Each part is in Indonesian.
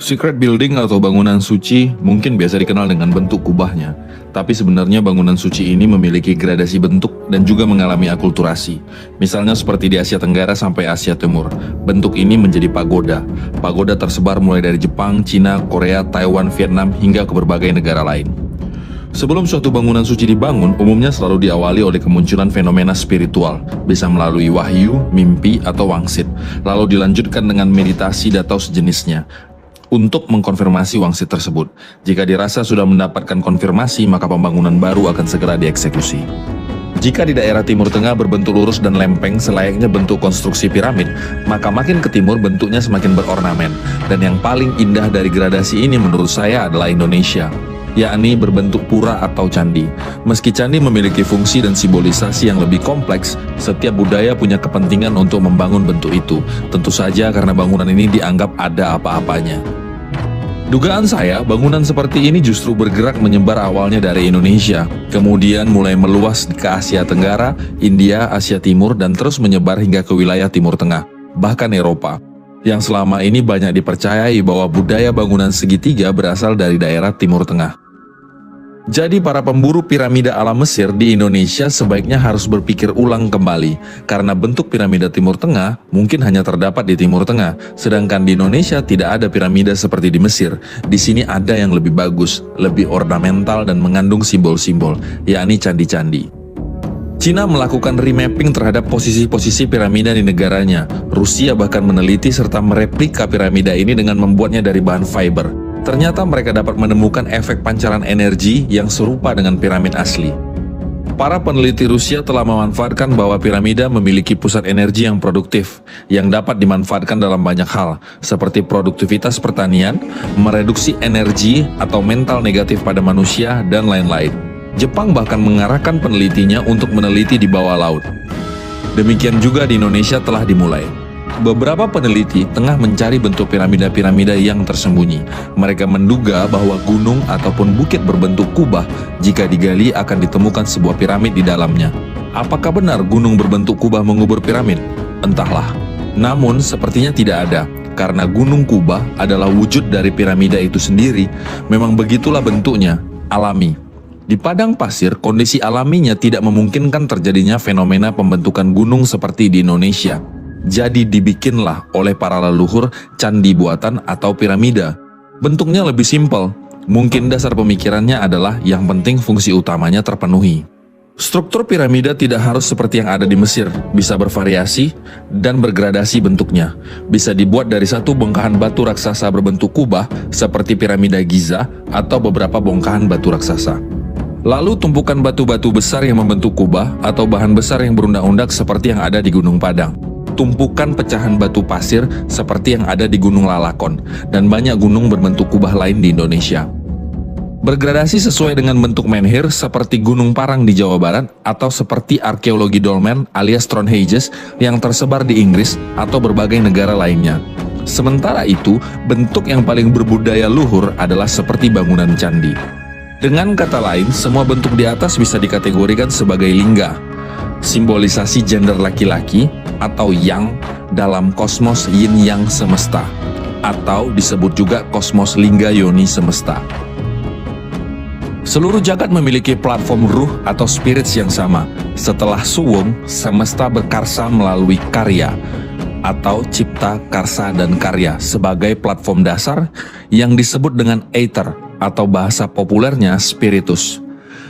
Secret Building atau bangunan suci mungkin biasa dikenal dengan bentuk kubahnya, tapi sebenarnya bangunan suci ini memiliki gradasi bentuk dan juga mengalami akulturasi. Misalnya seperti di Asia Tenggara sampai Asia Timur, bentuk ini menjadi pagoda. Pagoda tersebar mulai dari Jepang, Cina, Korea, Taiwan, Vietnam, hingga ke berbagai negara lain. Sebelum suatu bangunan suci dibangun, umumnya selalu diawali oleh kemunculan fenomena spiritual, bisa melalui wahyu, mimpi, atau wangsit, lalu dilanjutkan dengan meditasi atau sejenisnya untuk mengkonfirmasi wangsit tersebut. Jika dirasa sudah mendapatkan konfirmasi, maka pembangunan baru akan segera dieksekusi. Jika di daerah Timur Tengah berbentuk lurus dan lempeng selayaknya bentuk konstruksi piramid, maka makin ke timur bentuknya semakin berornamen. Dan yang paling indah dari gradasi ini menurut saya adalah Indonesia, yakni berbentuk pura atau candi. Meski candi memiliki fungsi dan simbolisasi yang lebih kompleks, setiap budaya punya kepentingan untuk membangun bentuk itu. Tentu saja karena bangunan ini dianggap ada apa-apanya. Dugaan saya, bangunan seperti ini justru bergerak menyebar awalnya dari Indonesia, kemudian mulai meluas ke Asia Tenggara, India, Asia Timur, dan terus menyebar hingga ke wilayah Timur Tengah, bahkan Eropa, yang selama ini banyak dipercayai bahwa budaya bangunan segitiga berasal dari daerah Timur Tengah. Jadi para pemburu piramida ala Mesir di Indonesia sebaiknya harus berpikir ulang kembali, karena bentuk piramida Timur Tengah mungkin hanya terdapat di Timur Tengah, sedangkan di Indonesia tidak ada piramida seperti di Mesir. Di sini ada yang lebih bagus, lebih ornamental dan mengandung simbol-simbol, yakni candi-candi. Cina melakukan remapping terhadap posisi-posisi piramida di negaranya. Rusia bahkan meneliti serta mereplika piramida ini dengan membuatnya dari bahan fiber. Ternyata mereka dapat menemukan efek pancaran energi yang serupa dengan piramid asli. Para peneliti Rusia telah memanfaatkan bahwa piramida memiliki pusat energi yang produktif, yang dapat dimanfaatkan dalam banyak hal, seperti produktivitas pertanian, mereduksi energi atau mental negatif pada manusia, dan lain-lain. Jepang bahkan mengarahkan penelitinya untuk meneliti di bawah laut. Demikian juga di Indonesia telah dimulai. Beberapa peneliti tengah mencari bentuk piramida-piramida yang tersembunyi. Mereka menduga bahwa gunung ataupun bukit berbentuk kubah, jika digali akan ditemukan sebuah piramid di dalamnya. Apakah benar gunung berbentuk kubah mengubur piramid? Entahlah. Namun sepertinya tidak ada, karena gunung kubah adalah wujud dari piramida itu sendiri. Memang begitulah bentuknya, alami. Di padang pasir, kondisi alaminya tidak memungkinkan terjadinya fenomena pembentukan gunung seperti di Indonesia. Jadi dibikinlah oleh para leluhur candi buatan atau piramida. Bentuknya lebih simpel. Mungkin dasar pemikirannya adalah yang penting fungsi utamanya terpenuhi. Struktur piramida tidak harus seperti yang ada di Mesir, bisa bervariasi dan bergradasi bentuknya. Bisa dibuat dari satu bongkahan batu raksasa berbentuk kubah seperti piramida Giza atau beberapa bongkahan batu raksasa. Lalu tumpukan batu-batu besar yang membentuk kubah atau bahan besar yang berundak-undak seperti yang ada di Gunung Padang. Tumpukan pecahan batu pasir seperti yang ada di Gunung Lalakon, dan banyak gunung berbentuk kubah lain di Indonesia. Bergradasi sesuai dengan bentuk menhir seperti Gunung Parang di Jawa Barat atau seperti arkeologi dolmen alias Stonehenge yang tersebar di Inggris atau berbagai negara lainnya. Sementara itu, bentuk yang paling berbudaya luhur adalah seperti bangunan candi. Dengan kata lain, semua bentuk di atas bisa dikategorikan sebagai lingga, simbolisasi gender laki-laki atau yang dalam kosmos yin-yang semesta, atau disebut juga kosmos lingga yoni semesta. Seluruh jagat memiliki platform ruh atau spirits yang sama. Setelah suwung, semesta berkarsa melalui karya atau cipta, karsa, dan karya sebagai platform dasar yang disebut dengan aether atau bahasa populernya spiritus.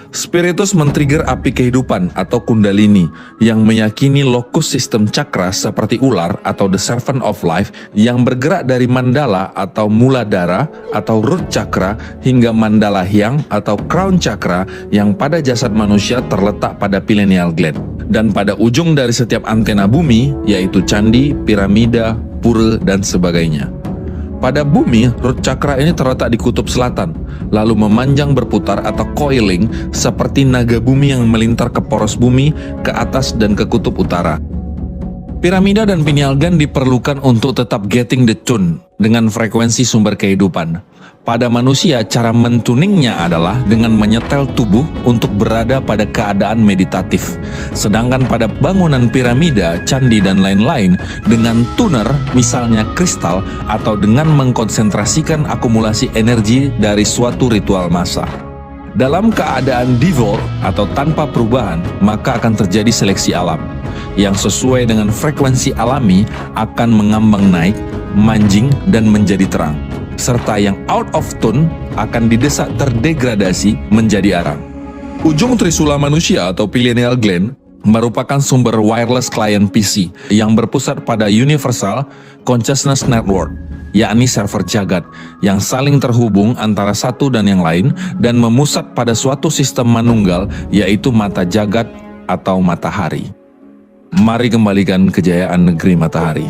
Spiritus men-trigger api kehidupan atau kundalini yang meyakini lokus sistem cakra seperti ular atau the servant of life yang bergerak dari mandala atau muladhara atau root chakra hingga mandala hyang atau crown chakra yang pada jasad manusia terletak pada pineal gland. Dan pada ujung dari setiap antena bumi yaitu candi, piramida, pura, dan sebagainya. Pada bumi, root chakra ini terletak di kutub selatan, lalu memanjang berputar atau coiling seperti naga bumi yang melintar ke poros bumi, ke atas dan ke kutub utara. Piramida dan pineal gland diperlukan untuk tetap getting the tune dengan frekuensi sumber kehidupan. Pada manusia, cara mentuningnya adalah dengan menyetel tubuh untuk berada pada keadaan meditatif. Sedangkan pada bangunan piramida, candi, dan lain-lain, dengan tuner, misalnya kristal, atau dengan mengkonsentrasikan akumulasi energi dari suatu ritual massah. Dalam keadaan devoid atau tanpa perubahan, maka akan terjadi seleksi alam. Yang sesuai dengan frekuensi alami akan mengambang naik, manjing, dan menjadi terang. Serta yang out of tune akan didesak terdegradasi menjadi arang. Ujung trisula manusia atau pineal gland merupakan sumber wireless client PC yang berpusat pada Universal Consciousness Network, yakni server jagat yang saling terhubung antara satu dan yang lain dan memusat pada suatu sistem manunggal, yaitu mata jagat atau matahari. Mari kembalikan kejayaan negeri matahari.